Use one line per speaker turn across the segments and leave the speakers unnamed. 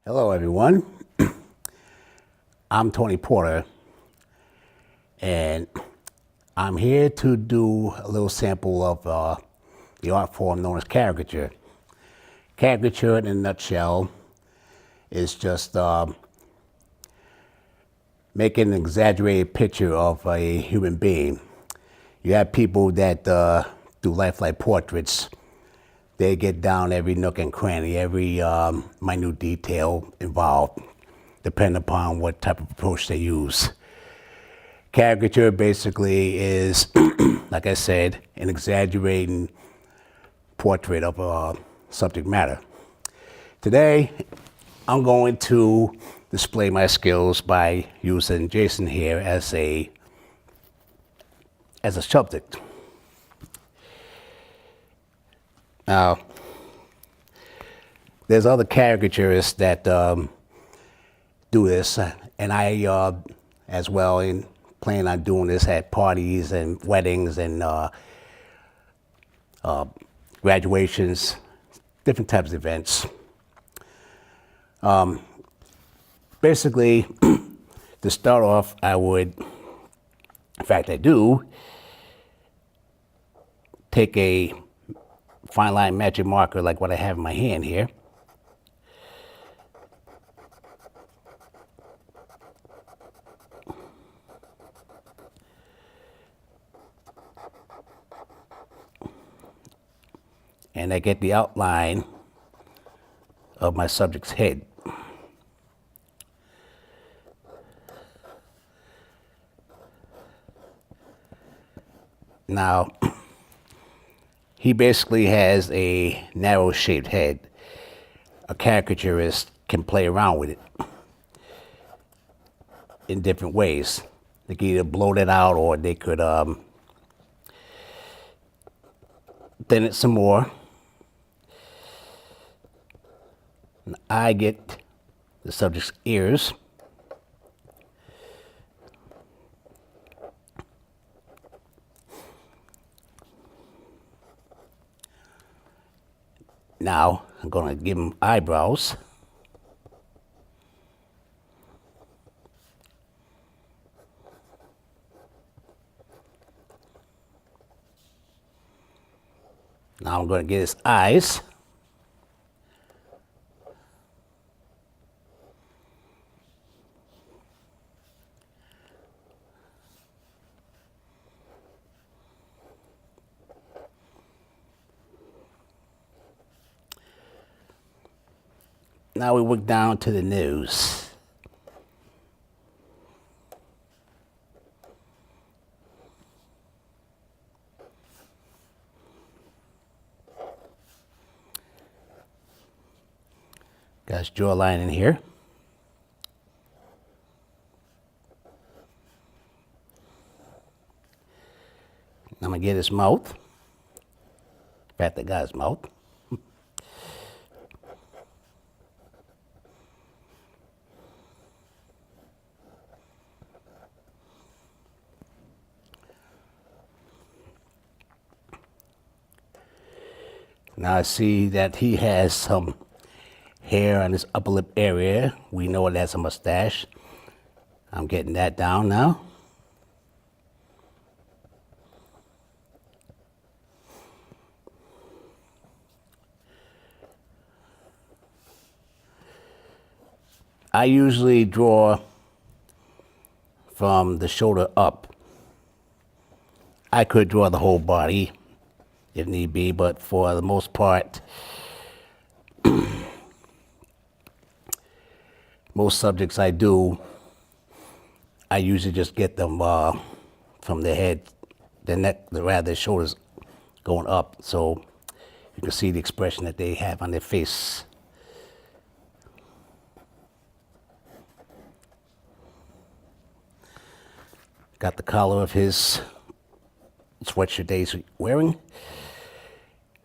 Hello, everyone. I'm Tony Porter, and I'm here to do a little sample of the art form known as caricature. Caricature, in a nutshell, is just making an exaggerated picture of a human being. You have people that do lifelike portraits. They get down every nook and cranny, every minute detail involved, depending upon what type of approach they use. Caricature basically is, like I said, an exaggerating portrait of a subject matter. Today, I'm going to display my skills by using Jason here as a subject. Now, there's other caricaturists that do this, and I, as well, plan on doing this at parties and weddings and graduations, different types of events. Basically, to start off, I would, in fact, I do, take a fine line magic marker like what I have in my hand here. And I get the outline of my subject's head. Now, he basically has a narrow-shaped head. A caricaturist can play around with it in different ways. They could either bloat it out, or they could thin it some more. And I get the subject's ears. Now, I'm going to give him eyebrows. Now I'm going to get his eyes. Now we work down to the nose. Got his jawline in here. I'm going to get his mouth. In fact, I got his mouth. Now I see that he has some hair on his upper lip area. We know it has a mustache. I'm getting that down now. I usually draw from the shoulder up. I could draw the whole body if need be, but for the most part, most subjects I do, I usually just get them from the head, the neck, the shoulders going up, so you can see the expression that they have on their face. Got the collar of his sweatshirt that he's wearing.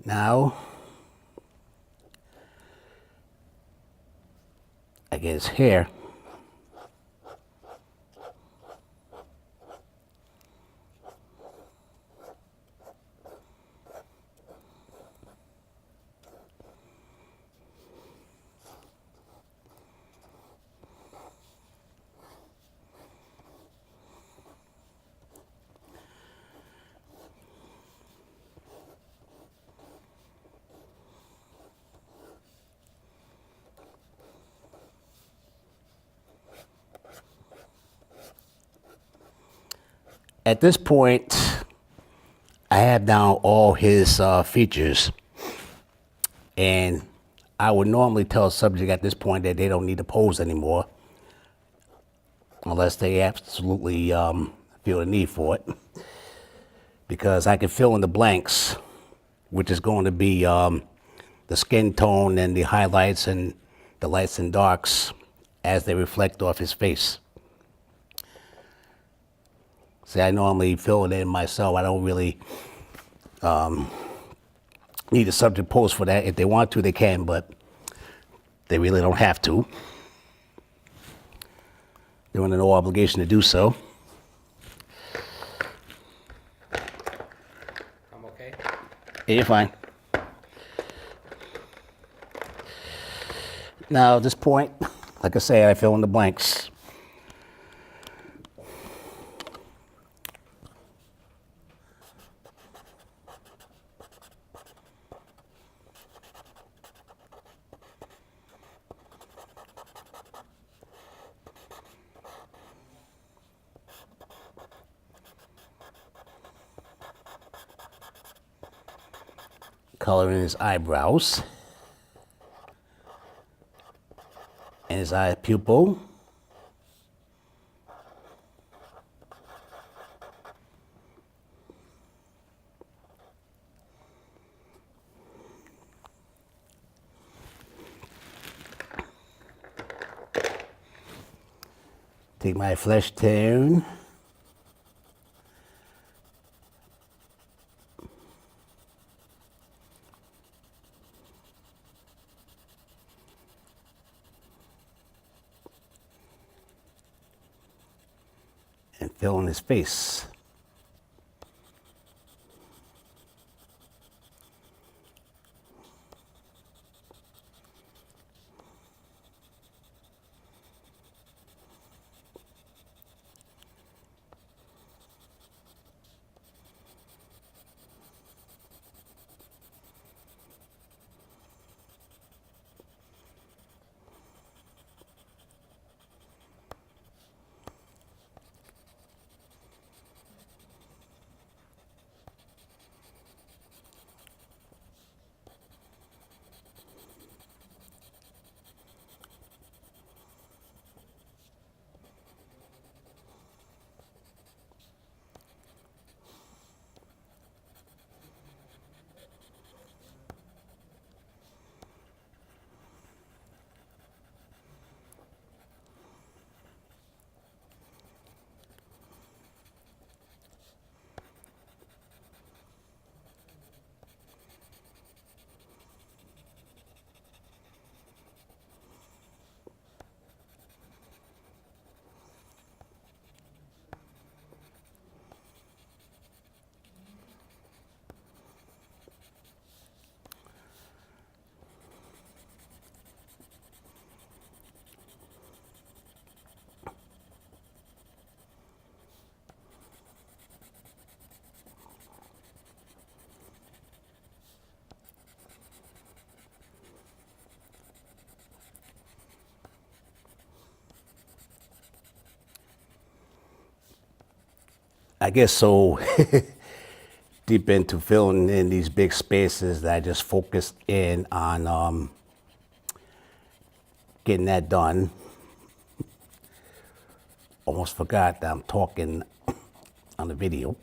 Now, I get his hair. At this point, I have down all his features, and I would normally tell a subject at this point that they don't need to pose anymore, unless they absolutely feel the need for it, because I can fill in the blanks, which is going to be the skin tone and the highlights and the lights and darks as they reflect off his face. See, I normally fill it in myself. I don't really need a subject pose for that. If they want to, they can, but they really don't have to. They're under no obligation to do so.
I'm okay.
Yeah, you're fine. Now, at this point, like I say, I fill in the blanks. Coloring his eyebrows and his eye pupil. Take my flesh tone. And fill in his face. I get so deep into filling in these big spaces that I just focused in on getting that done. Almost forgot that I'm talking on the video.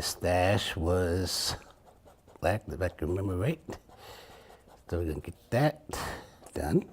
his stash was black, if I can remember right. So we're gonna get that done.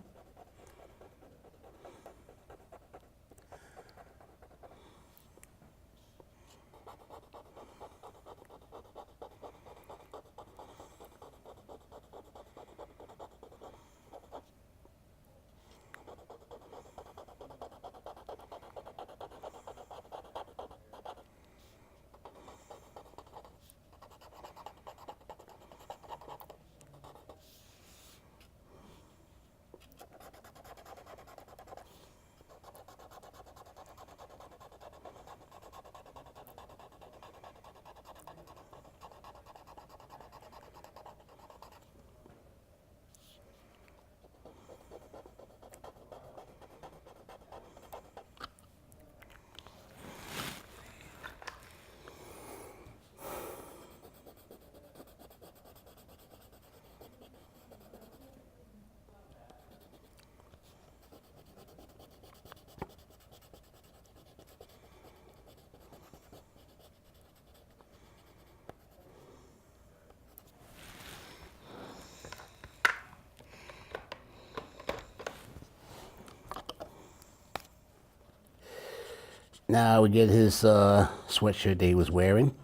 Now we get his sweatshirt that he was wearing.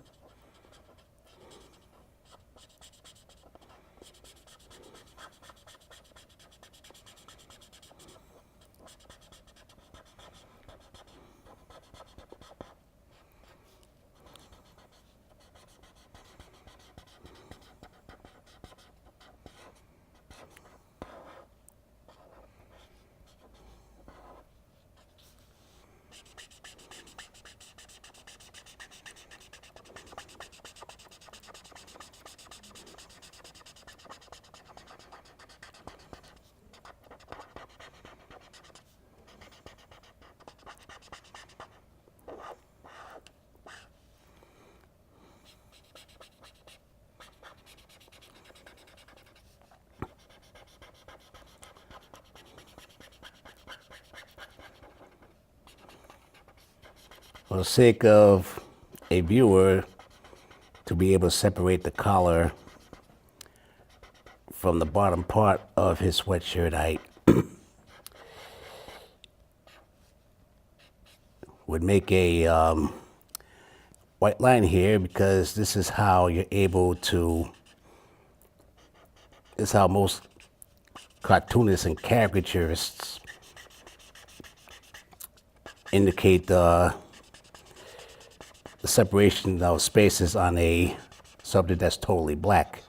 For the sake of a viewer to be able to separate the collar from the bottom part of his sweatshirt, I would make a white line here, because this is how you're able to, this is how most cartoonists and caricaturists indicate the separation of spaces on a subject that's totally black.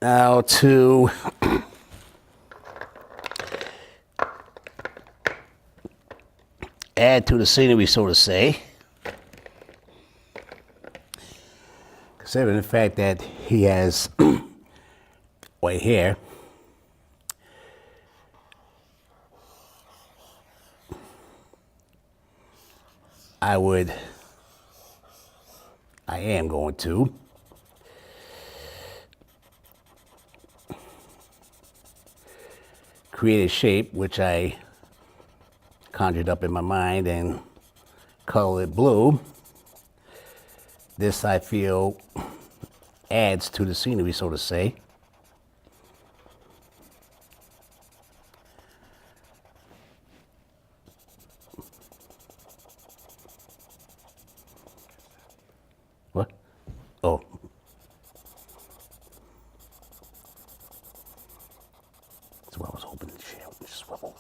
Now to add to the scenery, so to say, considering the fact that he has white hair, I am going to create a shape which I conjured up in my mind and color it blue. This, I feel, adds to the scenery, so to say. What? Oh. That's what I was hoping to share with you. Swivel.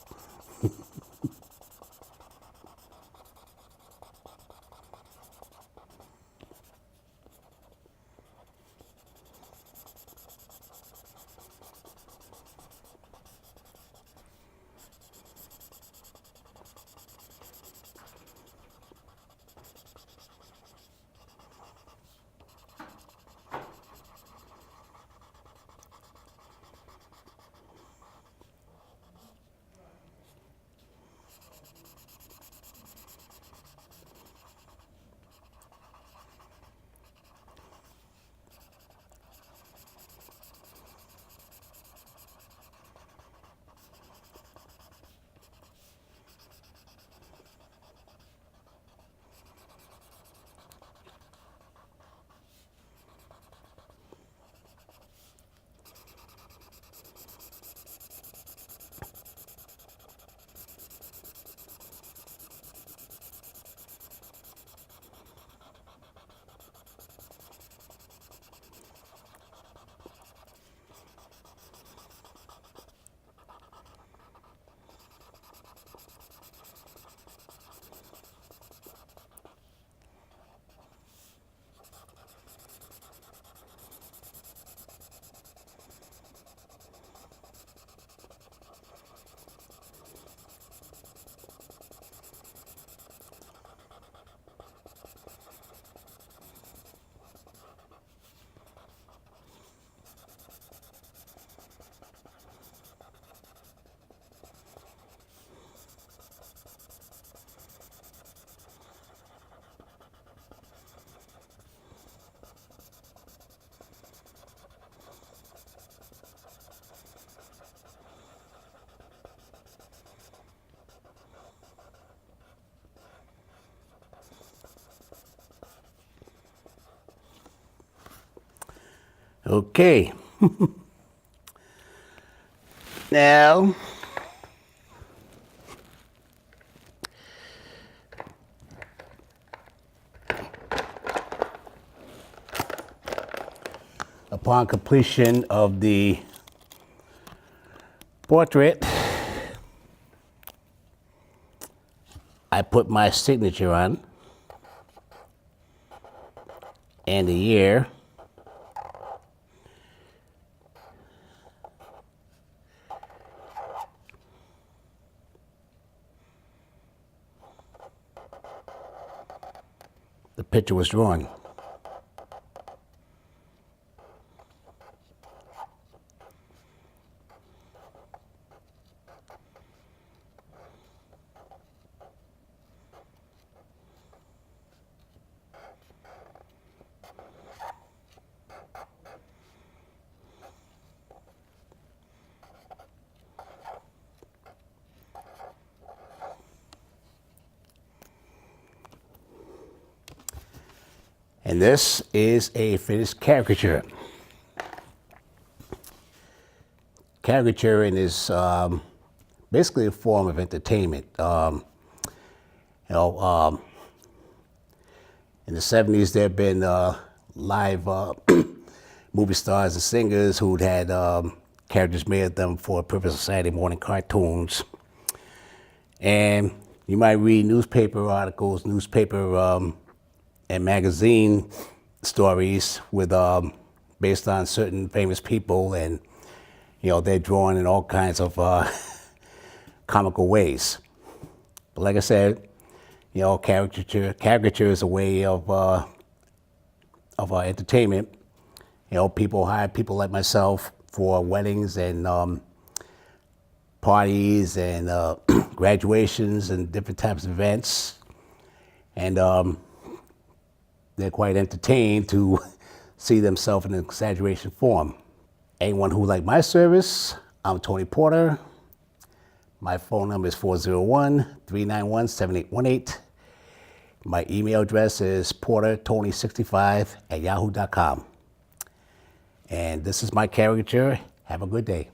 Okay. Now, upon completion of the portrait, I put my signature on and the year. The picture was drawn. And this is a finished caricature. Caricaturing is basically a form of entertainment. You know, in the 70s, there have been live movie stars and singers who'd had characters made of them for the purpose of Saturday morning cartoons. And you might read newspaper articles, newspaper and magazine stories with based on certain famous people, and you know they're drawn in all kinds of comical ways. But like I said, you know, caricature is a way of entertainment. You know, people hire people like myself for weddings and parties and graduations and different types of events, and they're quite entertained to see themselves in an exaggeration form. Anyone who would like my service, I'm Tony Porter. My phone number is 401-391-7818. My email address is portertony65@yahoo.com. And this is my caricature. Have a good day.